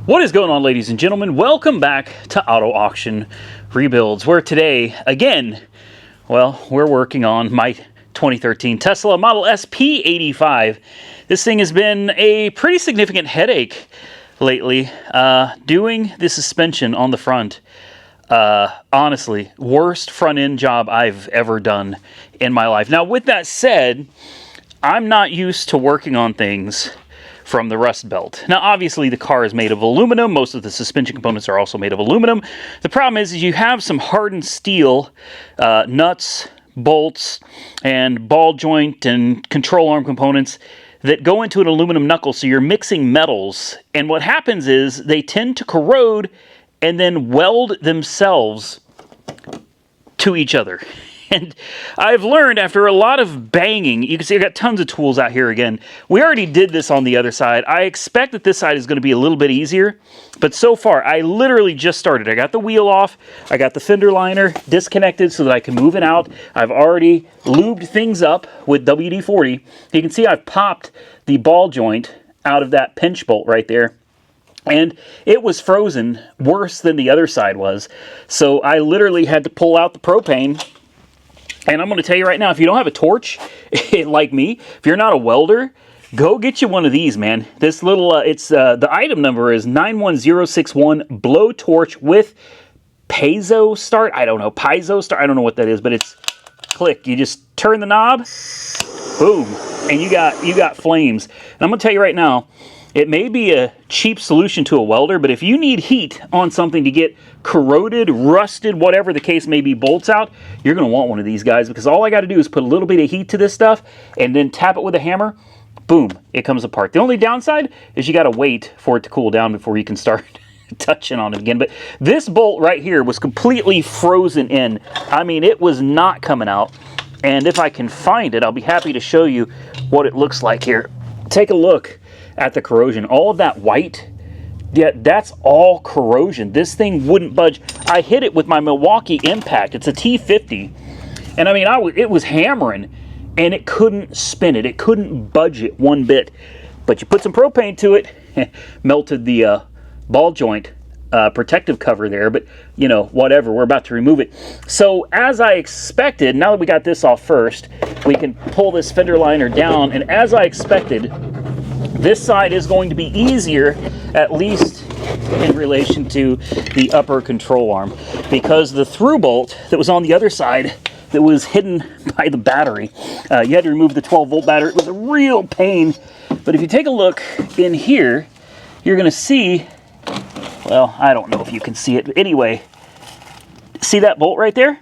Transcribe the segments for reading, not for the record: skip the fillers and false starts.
What is going on, ladies and gentlemen? Welcome back to Auto Auction Rebuilds, where today, again, well, we're working on my 2013 Tesla Model S P85. This thing has been a pretty significant headache lately, doing the suspension on the front. Honestly, worst front end job I've ever done in my life. Now, with that said, I'm not used to working on things from the rust belt. Now, obviously, the car is made of aluminum. Most of the suspension components are also made of aluminum. The problem is you have some hardened steel nuts, bolts, and ball joint and control arm components that go into an aluminum knuckle, so you're mixing metals. And what happens is they tend to corrode and then weld themselves to each other. And I've learned after a lot of banging, you can see I've got tons of tools out here again. We already did this on the other side. I expect that this side is going to be a little bit easier, but so far I literally just started. I got the wheel off, I got the fender liner disconnected so that I can move it out. I've already lubed things up with WD-40. You can see I've popped the ball joint out of that pinch bolt right there. And it was frozen worse than the other side was. So I literally had to pull out the propane. And I'm going to tell you right now, if you don't have a torch, like me, if you're not a welder, go get you one of these, man. This little, the item number is 91061 blowtorch with piezo start. I don't know, piezo start. I don't know what that is, but it's click. You just turn the knob, boom, and you got flames. And I'm going to tell you right now, it may be a cheap solution to a welder, but if you need heat on something to get corroded, rusted, whatever the case may be, bolts out, you're going to want one of these guys, because all I got to do is put a little bit of heat to this stuff and then tap it with a hammer. Boom, it comes apart. The only downside is you got to wait for it to cool down before you can start touching on it again. But this bolt right here was completely frozen in. I mean, it was not coming out. And if I can find it, I'll be happy to show you what it looks like here. Take a look at the corrosion. All of that white, yeah, that's all corrosion. This thing wouldn't budge. I hit it with my Milwaukee Impact. It's a T50, and I mean, it was hammering, and it couldn't spin it. It couldn't budge it one bit. But you put some propane to it, melted the ball joint protective cover there. But you know, whatever. We're about to remove it. So as I expected, now that we got this off first, we can pull this fender liner down, and as I expected, this side is going to be easier, at least in relation to the upper control arm, because the through bolt that was on the other side that was hidden by the battery, you had to remove the 12-volt battery. It was a real pain. But if you take a look in here, you're going to see, well, I don't know if you can see it. But anyway, see that bolt right there?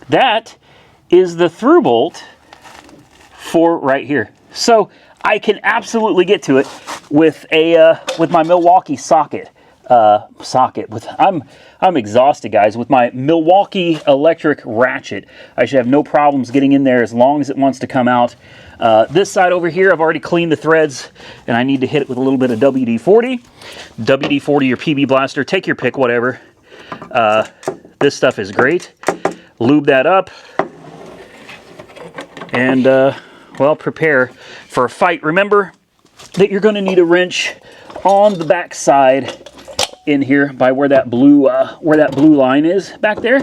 That is the through bolt for right here. So I can absolutely get to it with my Milwaukee socket. I'm exhausted, guys. With my Milwaukee electric ratchet, I should have no problems getting in there as long as it wants to come out. This side over here, I've already cleaned the threads, and I need to hit it with a little bit of WD-40. WD-40 or PB Blaster, take your pick, whatever. This stuff is great. Lube that up, and well, prepare for a fight. Remember that you're going to need a wrench on the back side in here by where that blue line is back there.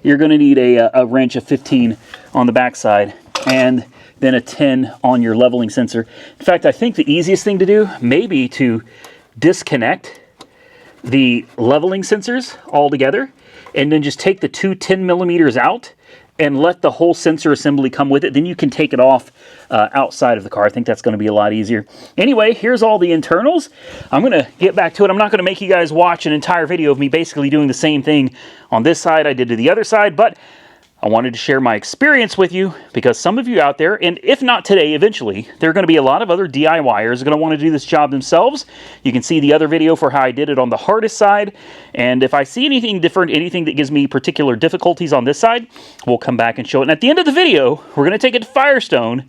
You're going to need a wrench of 15 on the back side, and then a 10 on your leveling sensor. In fact, I think the easiest thing to do may be to disconnect the leveling sensors altogether, and then just take the two 10 millimeters out and let the whole sensor assembly come with it. Then you can take it off outside of the car. I think that's going to be a lot easier. Anyway, here's all the internals. I'm going to get back to it. I'm not going to make you guys watch an entire video of me basically doing the same thing on this side I did to the other side, but I wanted to share my experience with you, because some of you out there, and if not today, eventually, there are going to be a lot of other DIYers going to want to do this job themselves. You can see the other video for how I did it on the hardest side, and if I see anything different, anything that gives me particular difficulties on this side, we'll come back and show it. And at the end of the video, we're going to take it to Firestone,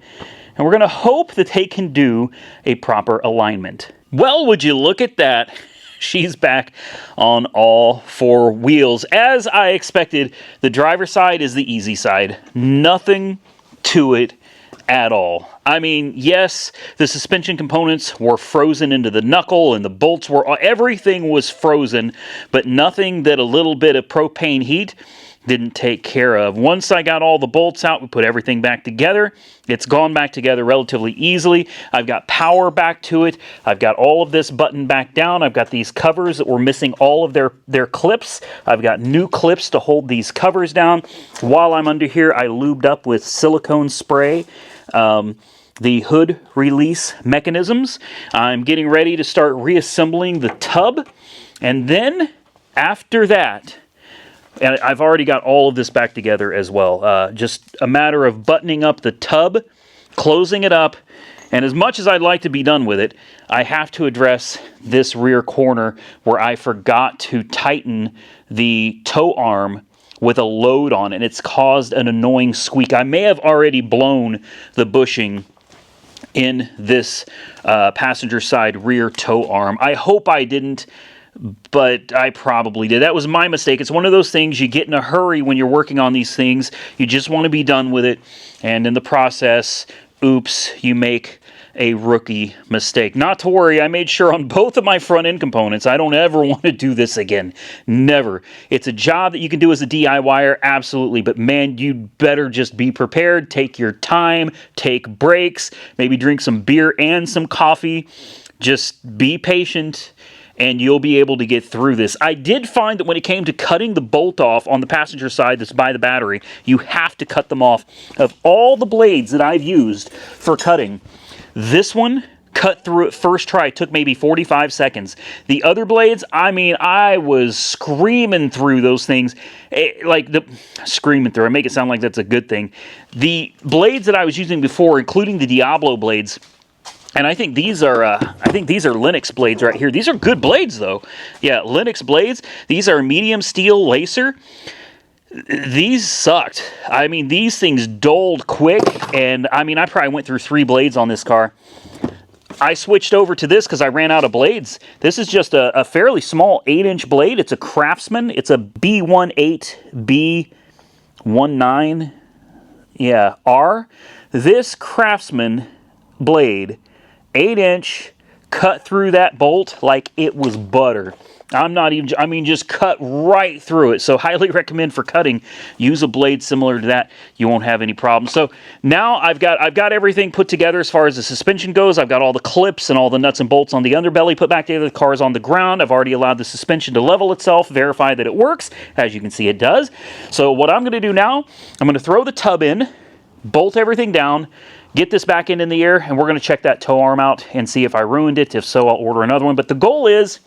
and we're going to hope that they can do a proper alignment. Well, would you look at that? She's back on all four wheels. As I expected, the driver's side is the easy side. Nothing to it at all. I mean, yes, the suspension components were frozen into the knuckle and the bolts were, everything was frozen, but nothing that a little bit of propane heat didn't take care of. Once I got all the bolts out, we put everything back together. It's gone back together relatively easily. I've got power back to it. I've got all of this buttoned back down. I've got these covers that were missing all of their clips. I've got new clips to hold these covers down. While I'm under here, I lubed up with silicone spray the hood release mechanisms. I'm getting ready to start reassembling the tub. And then after that, and I've already got all of this back together as well. Just a matter of buttoning up the tub, closing it up, and as much as I'd like to be done with it, I have to address this rear corner where I forgot to tighten the tow arm with a load on it, and it's caused an annoying squeak. I may have already blown the bushing in this passenger side rear tow arm. I hope I didn't, but I probably did. That was my mistake. It's one of those things you get in a hurry when you're working on these things. You just want to be done with it, and in the process, oops, you make a rookie mistake. Not to worry, I made sure on both of my front end components, I don't ever want to do this again. Never. It's a job that you can do as a DIYer, absolutely, but man, you'd better just be prepared. Take your time, take breaks, maybe drink some beer and some coffee. Just be patient, and you'll be able to get through this. I did find that when it came to cutting the bolt off on the passenger side that's by the battery, you have to cut them off. Of all the blades that I've used for cutting, this one cut through it first try. It took maybe 45 seconds. The other blades, I mean, I was screaming through those things. Screaming through, I make it sound like that's a good thing. The blades that I was using before, including the Diablo blades, and I think these are Lenox blades right here. These are good blades, though. Yeah, Lenox blades. These are medium steel lacer. These sucked. I mean, these things dulled quick, and I mean, I probably went through 3 blades on this car. I switched over to this because I ran out of blades. This is just a fairly small 8-inch blade. It's a Craftsman. It's a B18, B19, yeah, R. This Craftsman blade, 8-inch, cut through that bolt like it was butter. Just cut right through it. So highly recommend for cutting, use a blade similar to that. You won't have any problems. So now I've got everything put together as far as the suspension goes. I've got all the clips and all the nuts and bolts on the underbelly put back together. The car is on the ground. I've already allowed the suspension to level itself, verify that it works. As you can see, it does. So what I'm going to do now, I'm going to throw the tub in, bolt everything down, get this back end in the air, and we're going to check that tow arm out and see if I ruined it. If so, I'll order another one. But the goal is,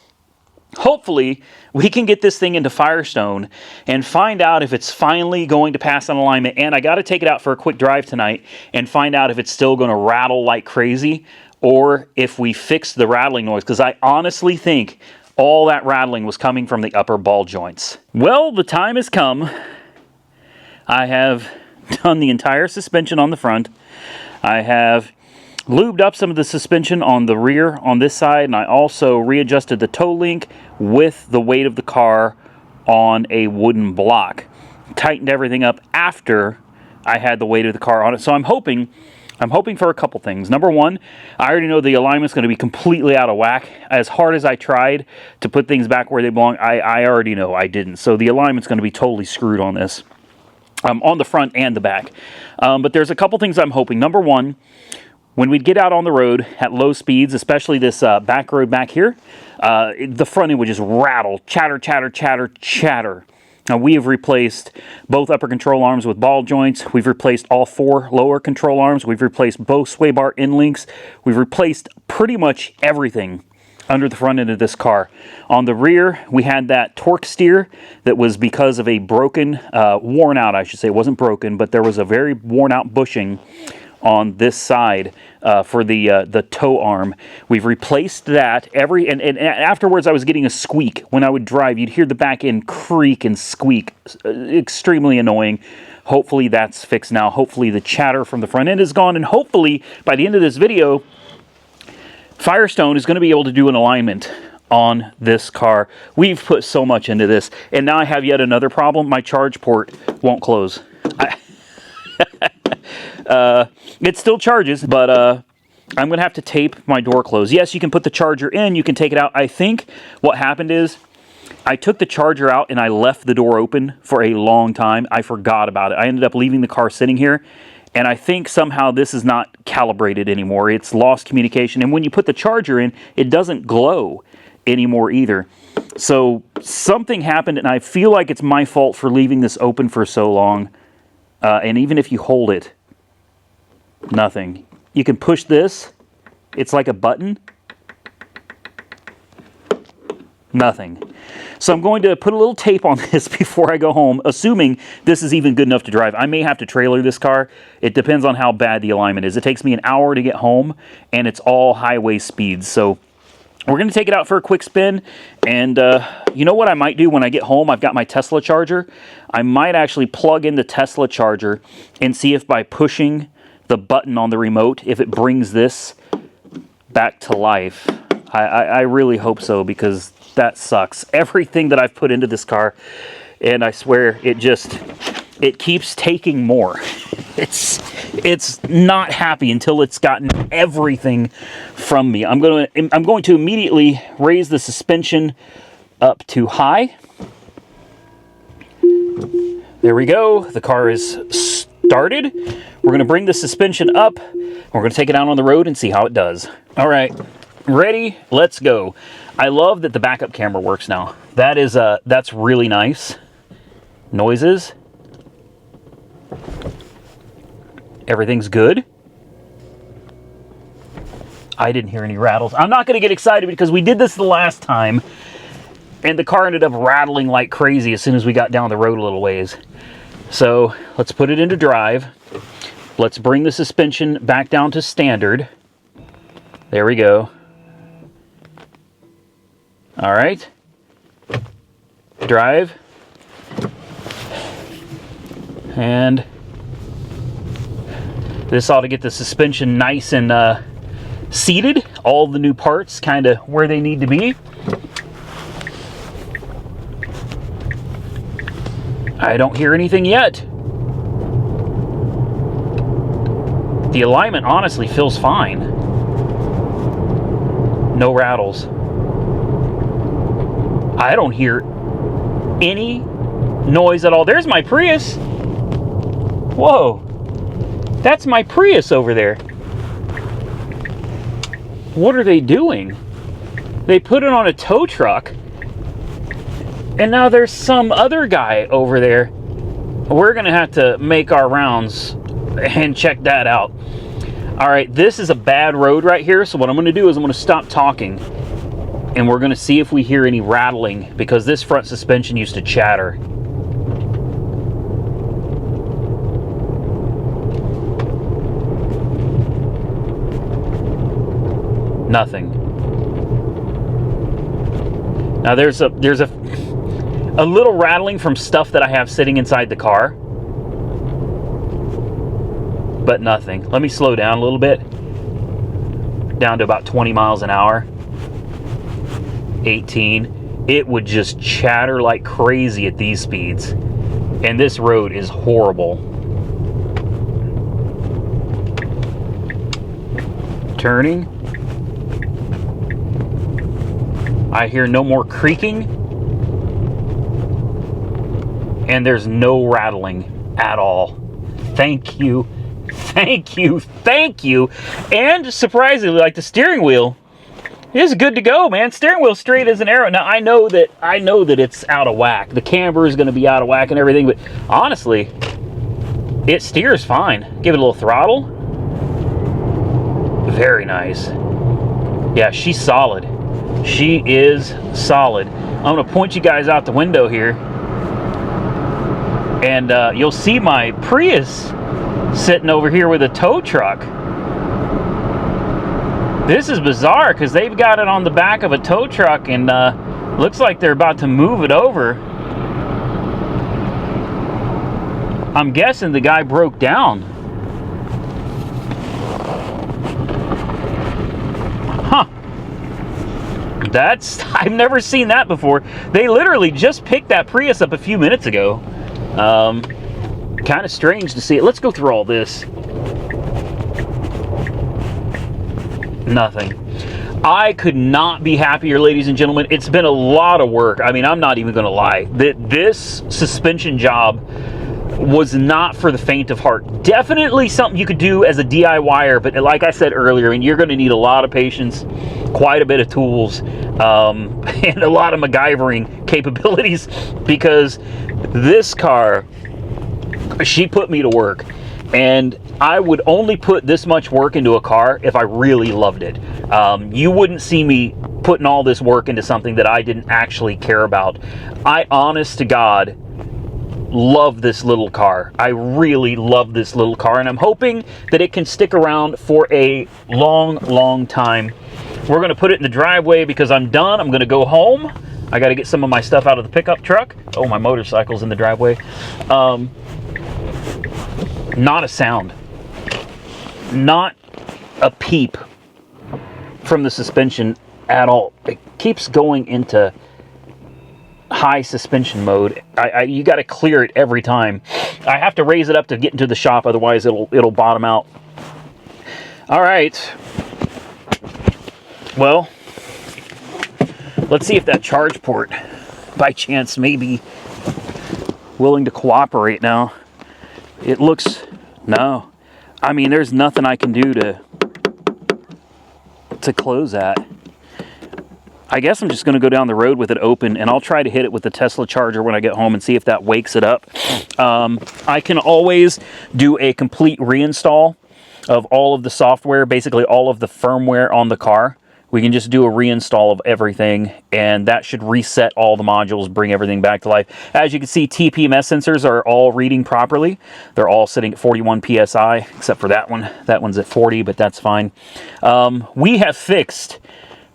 hopefully, we can get this thing into Firestone and find out if it's finally going to pass on alignment. And I got to take it out for a quick drive tonight and find out if it's still going to rattle like crazy or if we fix the rattling noise, because I honestly think all that rattling was coming from the upper ball joints. Well, the time has come. I have done the entire suspension on the front. I have lubed up some of the suspension on the rear on this side, and I also readjusted the toe link with the weight of the car on a wooden block. Tightened everything up after I had the weight of the car on it. So I'm hoping for a couple things. Number one, I already know the alignment's going to be completely out of whack. As hard as I tried to put things back where they belong, I already know I didn't. So the alignment's going to be totally screwed on this, on the front and the back. But there's a couple things I'm hoping. Number one, when we get out on the road at low speeds, especially this back road back here, the front end would just rattle, chatter, chatter, chatter, chatter. Now, we have replaced both upper control arms with ball joints. We've replaced all 4 lower control arms. We've replaced both sway bar end links. We've replaced pretty much everything under the front end of this car. On the rear, we had that torque steer that was because of a broken, worn out, I should say. It wasn't broken, but there was a very worn out bushing on this side for the tow arm. We've replaced that. And afterwards I was getting a squeak. When I would drive, you'd hear the back end creak and squeak. Extremely annoying. Hopefully that's fixed now. Hopefully the chatter from the front end is gone, and hopefully by the end of this video, Firestone is going to be able to do an alignment on this car. We've put so much into this, and now I have yet another problem. My charge port won't close. It still charges, but I'm going to have to tape my door closed. Yes, you can put the charger in, you can take it out. I think what happened is I took the charger out and I left the door open for a long time. I forgot about it. I ended up leaving the car sitting here, and I think somehow this is not calibrated anymore. It's lost communication, and when you put the charger in, it doesn't glow anymore either. So something happened, and I feel like it's my fault for leaving this open for so long. And even if you hold it, nothing. You can push this. It's like a button. Nothing. So I'm going to put a little tape on this before I go home, assuming this is even good enough to drive. I may have to trailer this car. It depends on how bad the alignment is. It takes me an hour to get home, and it's all highway speeds. So we're going to take it out for a quick spin, and you know what I might do when I get home? I've got my Tesla charger. I might actually plug in the Tesla charger and see if by pushing the button on the remote, if it brings this back to life. I really hope so, because that sucks. Everything that I've put into this car, and I swear it keeps taking more. It's not happy until it's gotten everything from me. I'm going to immediately raise the suspension up to high. There we go. The car is started. We're going to bring the suspension up. We're going to take it out on the road and see how it does. All right, ready? Let's go. I love that the backup camera works now. That's really nice. Noises. Everything's good. I didn't hear any rattles. I'm not going to get excited because we did this the last time, and the car ended up rattling like crazy as soon as we got down the road a little ways. So let's put it into drive. Let's bring the suspension back down to standard. There we go. All right. Drive. And this ought to get the suspension nice and seated. All the new parts kind of where they need to be. I don't hear anything yet. The alignment honestly feels fine. No rattles. I don't hear any noise at all. There's my Prius. Whoa. That's my Prius over there. What are they doing? They put it on a tow truck, and now there's some other guy over there. We're going to have to make our rounds and check that out. All right, this is a bad road right here, so what I'm going to do is I'm going to stop talking, and we're going to see if we hear any rattling, because this front suspension used to chatter. Nothing. Now there's a little rattling from stuff that I have sitting inside the car, but nothing. Let me slow down a little bit, down to about 20 miles an hour. 18. It would just chatter like crazy at these speeds, and this road is horrible. Turning. I hear no more creaking, and there's no rattling at all. Thank you, thank you, thank you. And surprisingly, like, the steering wheel is good to go, man. Steering wheel straight as an arrow. Now I know that it's out of whack. The camber is going to be out of whack and everything, but honestly, it steers fine. Give it a little throttle. Very nice. Yeah, she's solid. She is solid. I'm going to point you guys out the window here, and you'll see my Prius sitting over here with a tow truck. This is bizarre because they've got it on the back of a tow truck, and looks like they're about to move it over. I'm guessing the guy broke down. Huh. I've never seen that before. They literally just picked that Prius up a few minutes ago. Kind of strange to see it. Let's go through all this. Nothing. I could not be happier, ladies and gentlemen. It's been a lot of work. I mean, I'm not even going to lie. This suspension job was not for the faint of heart. Definitely something you could do as a DIYer, but like I said earlier, and you're going to need a lot of patience, quite a bit of tools, and a lot of MacGyvering capabilities, because this car, she put me to work. And I would only put this much work into a car if I really loved it. You wouldn't see me putting all this work into something that I didn't actually care about. I, honest to God, love this little car. I really love this little car, and I'm hoping that it can stick around for a long, long time. We're going to put it in the driveway because I'm done. I'm going to go home. I got to get some of my stuff out of the pickup truck. Oh, my motorcycle's in the driveway. Not a sound. Not a peep from the suspension at all. It keeps going into high suspension mode. You got to clear it every time. I have to raise it up to get into the shop, otherwise it'll bottom out. All right. Well, let's see if that charge port, by chance, may be willing to cooperate now. It looks, no. I mean, there's nothing I can do to close that. I guess I'm just going to go down the road with it open, and I'll try to hit it with the Tesla charger when I get home and see if that wakes it up. I can always do a complete reinstall of all of the software, basically all of the firmware on the car. We can just do a reinstall of everything, and that should reset all the modules, bring everything back to life. As you can see, TPMS sensors are all reading properly. They're all sitting at 41 PSI, except for that one. That one's at 40, but that's fine. We have fixed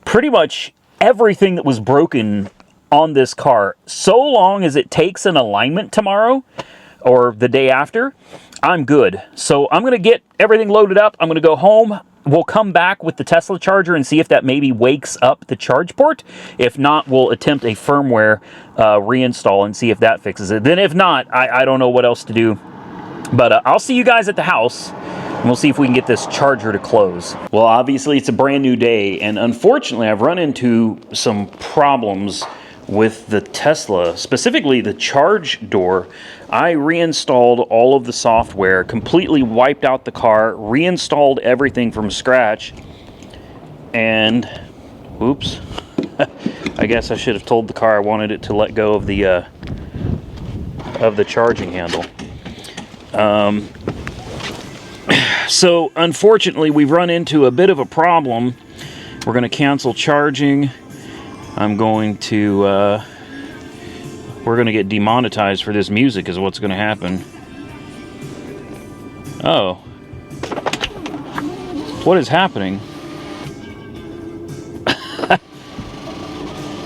pretty much everything that was broken on this car. So long as it takes an alignment tomorrow or the day after, I'm good. So I'm going to get everything loaded up. I'm going to go home. We'll come back with the Tesla charger and see if that maybe wakes up the charge port. If not, we'll attempt a firmware reinstall and see if that fixes it. Then if not, I don't know what else to do. But I'll see you guys at the house, and we'll see if we can get this charger to close. Well, obviously, it's a brand new day, and unfortunately, I've run into some problems with the Tesla, specifically the charge door. I reinstalled all of the software, completely wiped out the car, reinstalled everything from scratch, and oops, I guess I should have told the car I wanted it to let go of the charging handle. So unfortunately, we've run into a bit of a problem. We're going to cancel charging. I'm going to, we're going to get demonetized for this music is what's going to happen. Oh. What is happening?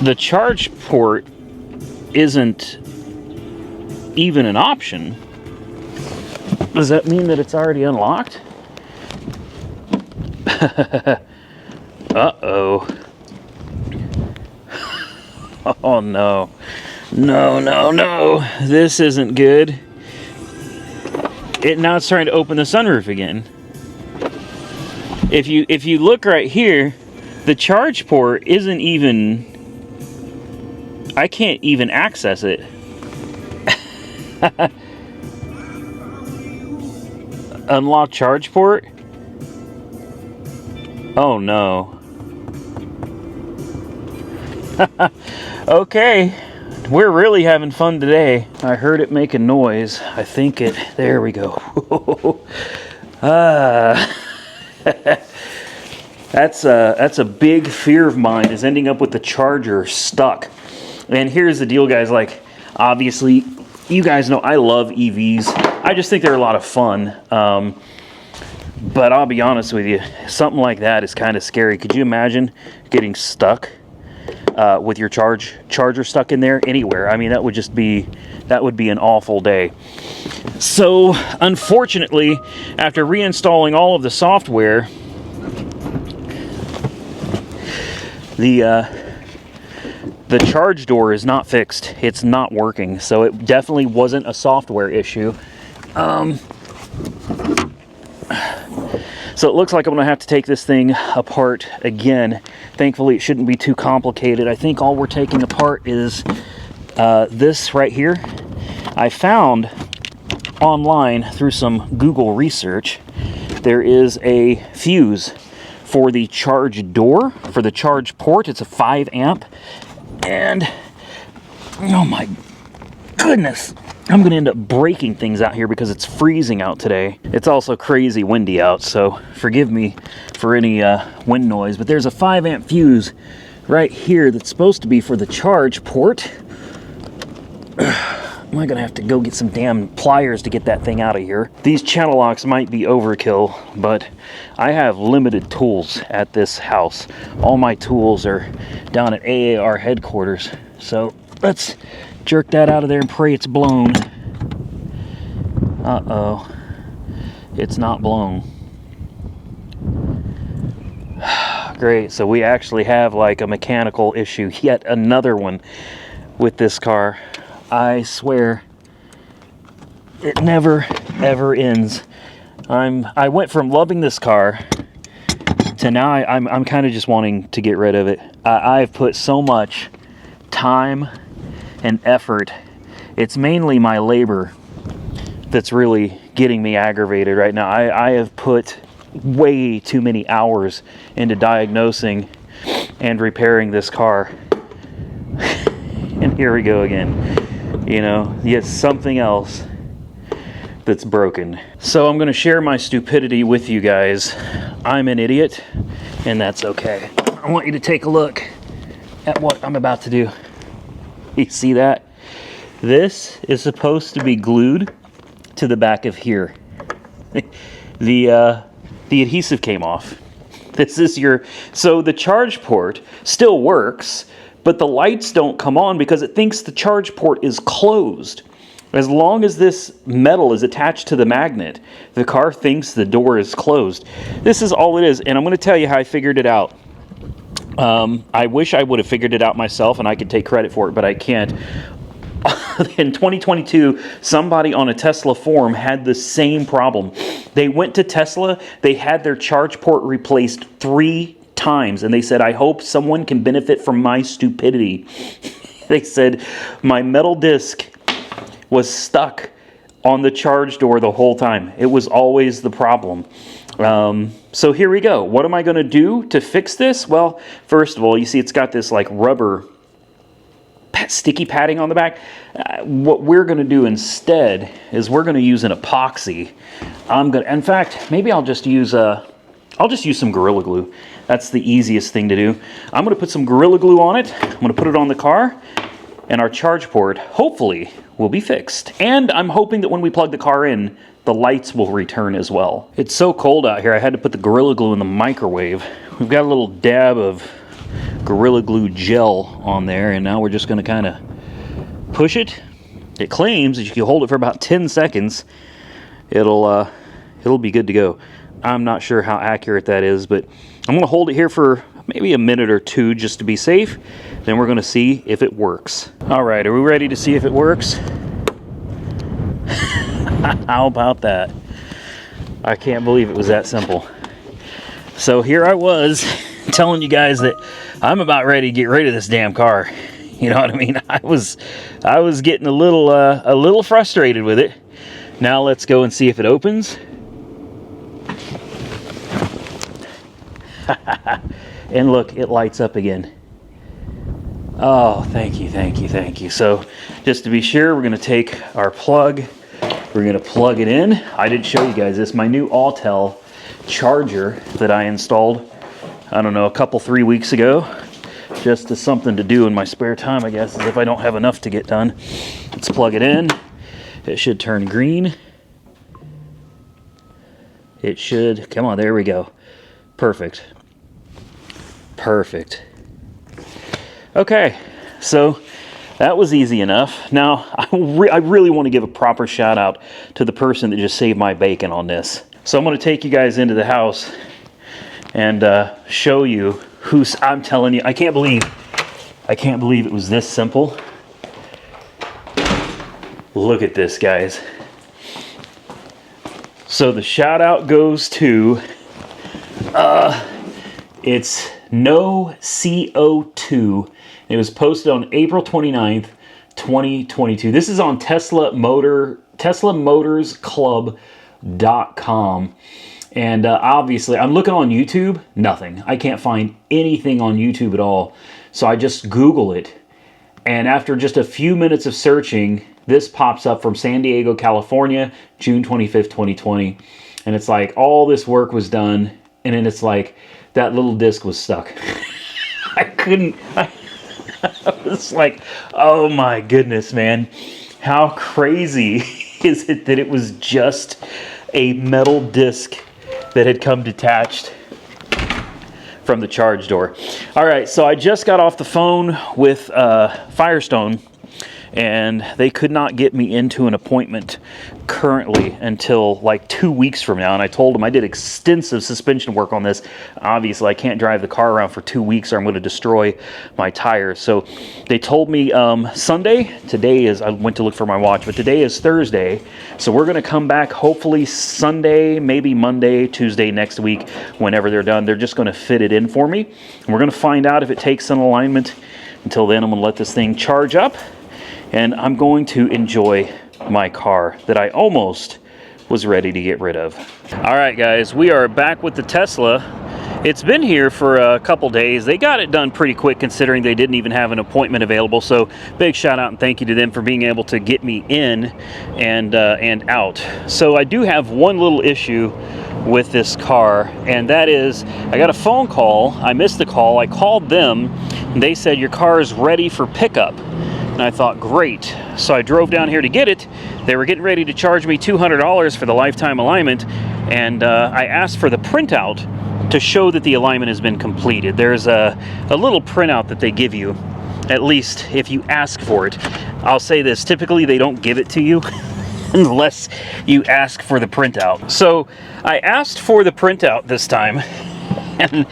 The charge port isn't even an option. Does that mean that it's already unlocked? Uh-oh. Oh no. No, no, no. This isn't good. Now it's trying to open the sunroof again. If you look right here, the charge port isn't even, I can't even access it. Unlock charge port? Oh no. Okay, we're really having fun today. I heard it make a noise. I think it, there we go. That's a big fear of mine, is ending up with the charger stuck. And here's the deal, guys, like, obviously, you guys know I love EVs. I just think they're a lot of fun. But I'll be honest with you, something like that is kind of scary. Could you imagine getting stuck with your charger stuck in there anywhere? I mean, that would be an awful day. So, unfortunately, after reinstalling all of the software, the charge door is not fixed. It's not working. So it definitely wasn't a software issue. So it looks like I'm gonna have to take this thing apart again. Thankfully, it shouldn't be too complicated. I think all we're taking apart is this right here. I found online through some Google research, there is a fuse for the charge door, for the charge port. It's a 5 amp, and oh my goodness, I'm gonna end up breaking things out here because it's freezing out today. It's also crazy windy out, so forgive me for any wind noise, but there's a 5 amp fuse right here that's supposed to be for the charge port. Am I gonna have to go get some damn pliers to get that thing out of here? These channel locks might be overkill, but I have limited tools at this house. All my tools are down at AAR headquarters, so let's jerk that out of there and pray it's blown. Uh-oh. It's not blown. Great, so we actually have like a mechanical issue. Yet another one with this car. I swear, it never, ever ends. I went from loving this car to now I'm kind of just wanting to get rid of it. I've put so much time and effort. It's mainly my labor that's really getting me aggravated right now. I have put way too many hours into diagnosing and repairing this car. And here we go again. You know, yet something else that's broken. So I'm going to share my stupidity with you guys. I'm an idiot, and that's okay. I want you to take a look at what I'm about to do. You see that? This is supposed to be glued to the back of here. The adhesive came off. This is so the charge port still works, but the lights don't come on because it thinks the charge port is closed. As long as this metal is attached to the magnet, the car thinks the door is closed. This is all it is, and I'm going to tell you how I figured it out. I wish I would have figured it out myself and I could take credit for it, but I can't. In 2022, somebody on a Tesla forum had the same problem. They went to Tesla, they had their charge port replaced 3 times, and they said, I hope someone can benefit from my stupidity. They said, my metal disc was stuck on the charge door the whole time. It was always the problem. So here we go. What am I going to do to fix this? Well, first of all, you see it's got this like rubber sticky padding on the back. What we're going to do instead is we're going to use an epoxy. In fact, maybe I'll just use some Gorilla Glue. That's the easiest thing to do. I'm going to put some Gorilla Glue on it. I'm going to put it on the car, and our charge port hopefully will be fixed. And I'm hoping that when we plug the car in, the lights will return as well. It's so cold out here, I had to put the Gorilla Glue in the microwave. We've got a little dab of Gorilla Glue gel on there, and now we're just going to kind of push it. It claims that if you hold it for about 10 seconds, it'll be good to go. I'm not sure how accurate that is, but I'm going to hold it here for maybe a minute or 2 just to be safe. Then we're going to see if it works. All right, are we ready to see if it works? How about that? I can't believe it was that simple. So here I was telling you guys that I'm about ready to get rid of this damn car. You know what I mean? I was getting a little frustrated with it. Now let's go and see if it opens. And look, it lights up again. Oh, thank you, thank you, thank you. So just to be sure, we're going to take our plug. We're going to plug it in. I did show you guys this, my new Autel charger that I installed, I don't know, 3 weeks ago. Just as something to do in my spare time, I guess, if I don't have enough to get done. Let's plug it in. It should turn green. It should, come on, there we go. Perfect. Perfect. Okay, so that was easy enough. Now, I really want to give a proper shout out to the person that just saved my bacon on this. So I'm going to take you guys into the house and show you I'm telling you, I can't believe it was this simple. Look at this, guys. So the shout out goes to It's No CO2. It was posted on April 29th, 2022. This is on TeslaMotorsClub.com. And obviously, I'm looking on YouTube, nothing. I can't find anything on YouTube at all. So I just Google it. And after just a few minutes of searching, this pops up from San Diego, California, June 25th, 2020. And it's like all this work was done. And then it's like that little disc was stuck. I was like, oh my goodness, man. How crazy is it that it was just a metal disc that had come detached from the charge door. All right, so I just got off the phone with Firestone, and they could not get me into an appointment currently until like 2 weeks from now. And I told them I did extensive suspension work on this. Obviously, I can't drive the car around for 2 weeks or I'm going to destroy my tires. So they told me Sunday. Today is, I went to look for my watch, but today is Thursday. So we're going to come back hopefully Sunday, maybe Monday, Tuesday next week, whenever they're done. They're just going to fit it in for me. And we're going to find out if it takes an alignment. Until then, I'm going to let this thing charge up. And I'm going to enjoy my car that I almost was ready to get rid of. All right, guys, we are back with the Tesla. It's been here for a couple days. They got it done pretty quick considering they didn't even have an appointment available. So big shout out and thank you to them for being able to get me in and out. So I do have one little issue with this car, and that is I got a phone call. I missed the call. I called them and they said your car is ready for pickup. And I thought, great. So I drove down here to get it. They were getting ready to charge me $200 for the lifetime alignment. And I asked for the printout to show that the alignment has been completed. There's a little printout that they give you, at least if you ask for it. I'll say this, typically they don't give it to you unless you ask for the printout. So I asked for the printout this time. And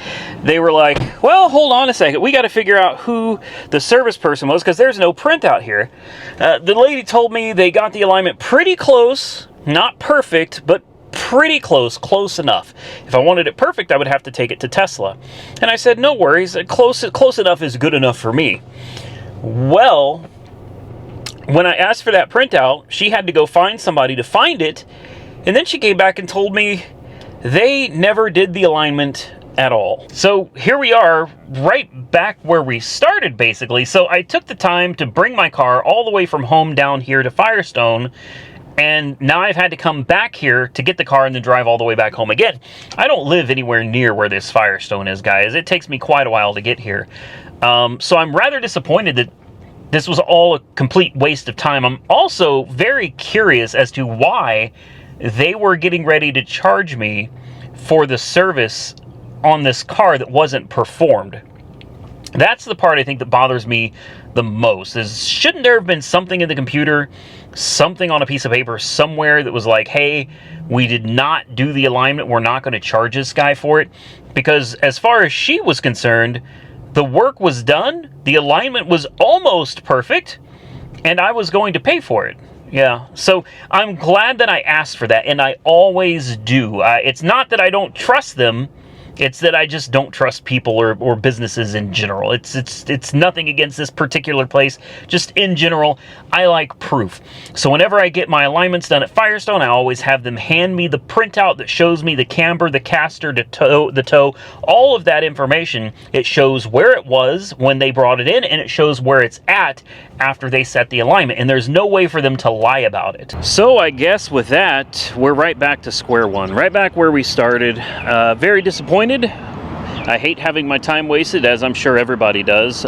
they were like, well, hold on a second. We got to figure out who the service person was because there's no printout here. The lady told me they got the alignment pretty close, not perfect, but pretty close, close enough. If I wanted it perfect, I would have to take it to Tesla. And I said, no worries, close enough is good enough for me. Well, when I asked for that printout, she had to go find somebody to find it. And then she came back and told me they never did the alignment at all. So here we are right back where we started basically. So I took the time to bring my car all the way from home down here to Firestone, and now I've had to come back here to get the car and then drive all the way back home again. I don't live anywhere near where this Firestone is, guys. It takes me quite a while to get here. So I'm rather disappointed that this was all a complete waste of time. I'm also very curious as to why they were getting ready to charge me for the service on this car that wasn't performed. That's the part I think that bothers me the most, is shouldn't there have been something in the computer, something on a piece of paper somewhere that was like, hey, we did not do the alignment, we're not going to charge this guy for it? Because as far as she was concerned, the work was done, the alignment was almost perfect, and I was going to pay for it. Yeah, so I'm glad that I asked for that, and I always do. It's not that I don't trust them, it's that I just don't trust people or businesses in general. It's nothing against this particular place. Just in general, I like proof. So whenever I get my alignments done at Firestone, I always have them hand me the printout that shows me the camber, the caster, the toe, all of that information. It shows where it was when they brought it in, and it shows where it's at after they set the alignment. And there's no way for them to lie about it. So I guess with that, we're right back to square one. Right back where we started. Very disappointed. I hate having my time wasted, as I'm sure everybody does.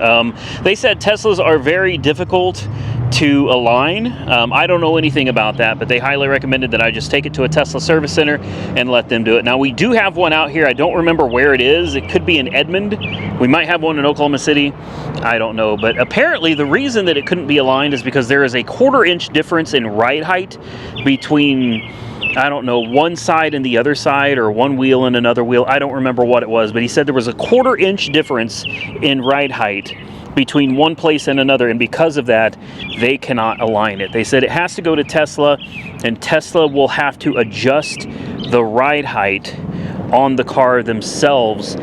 They said Teslas are very difficult to align. I don't know anything about that, but they highly recommended that I just take it to a Tesla service center and let them do it. Now, we do have one out here. I don't remember where it is. It could be in Edmond. We might have one in Oklahoma City. I don't know. But apparently the reason that it couldn't be aligned is because there is a 1/4 inch difference in ride height between, I don't know, one side and the other side, or one wheel and another wheel. I don't remember what it was, but he said there was a 1/4 inch difference in ride height between one place and another, and because of that, they cannot align it. They said it has to go to Tesla, and Tesla will have to adjust the ride height on the car themselves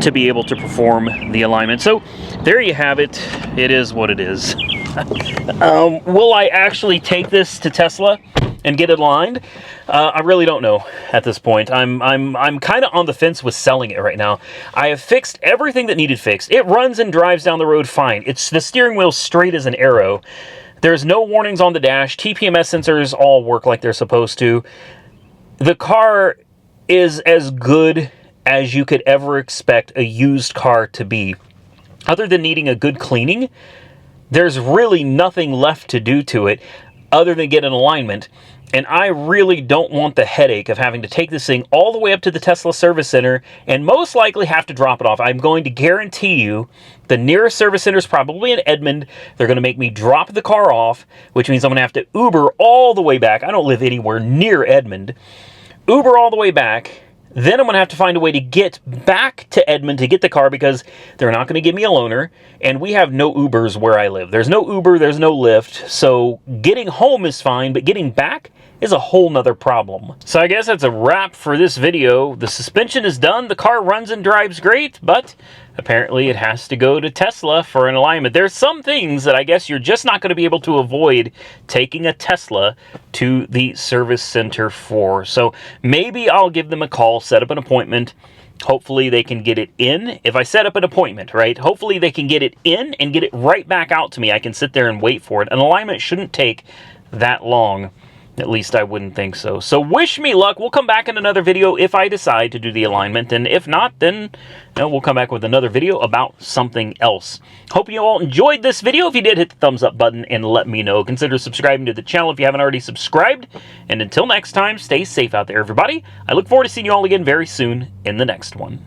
to be able to perform the alignment. So there you have it. It is what it is. Will I actually take this to Tesla and get it aligned? I really don't know at this point. I'm kind of on the fence with selling it right now. I have fixed everything that needed fixed. It runs and drives down the road fine. It's the steering wheel straight as an arrow. There's no warnings on the dash. TPMS sensors all work like they're supposed to. The car is as good as you could ever expect a used car to be. Other than needing a good cleaning, there's really nothing left to do to it other than get an alignment. And I really don't want the headache of having to take this thing all the way up to the Tesla service center and most likely have to drop it off. I'm going to guarantee you the nearest service center is probably in Edmond. They're going to make me drop the car off, which means I'm going to have to Uber all the way back. I don't live anywhere near Edmond. Uber all the way back. Then I'm going to have to find a way to get back to Edmond to get the car because they're not going to give me a loaner. And we have no Ubers where I live. There's no Uber, there's no Lyft. So getting home is fine, but getting back is a whole nother problem. So I guess that's a wrap for this video. The suspension is done. The car runs and drives great, but apparently it has to go to Tesla for an alignment. There's some things that I guess you're just not going to be able to avoid taking a Tesla to the service center for. So maybe I'll give them a call, set up an appointment. Hopefully they can get it in. If I set up an appointment, right, hopefully they can get it in and get it right back out to me. I can sit there and wait for it. An alignment shouldn't take that long. At least I wouldn't think so. So wish me luck. We'll come back in another video if I decide to do the alignment. And if not, then we'll come back with another video about something else. Hope you all enjoyed this video. If you did, hit the thumbs up button and let me know. Consider subscribing to the channel if you haven't already subscribed. And until next time, stay safe out there, everybody. I look forward to seeing you all again very soon in the next one.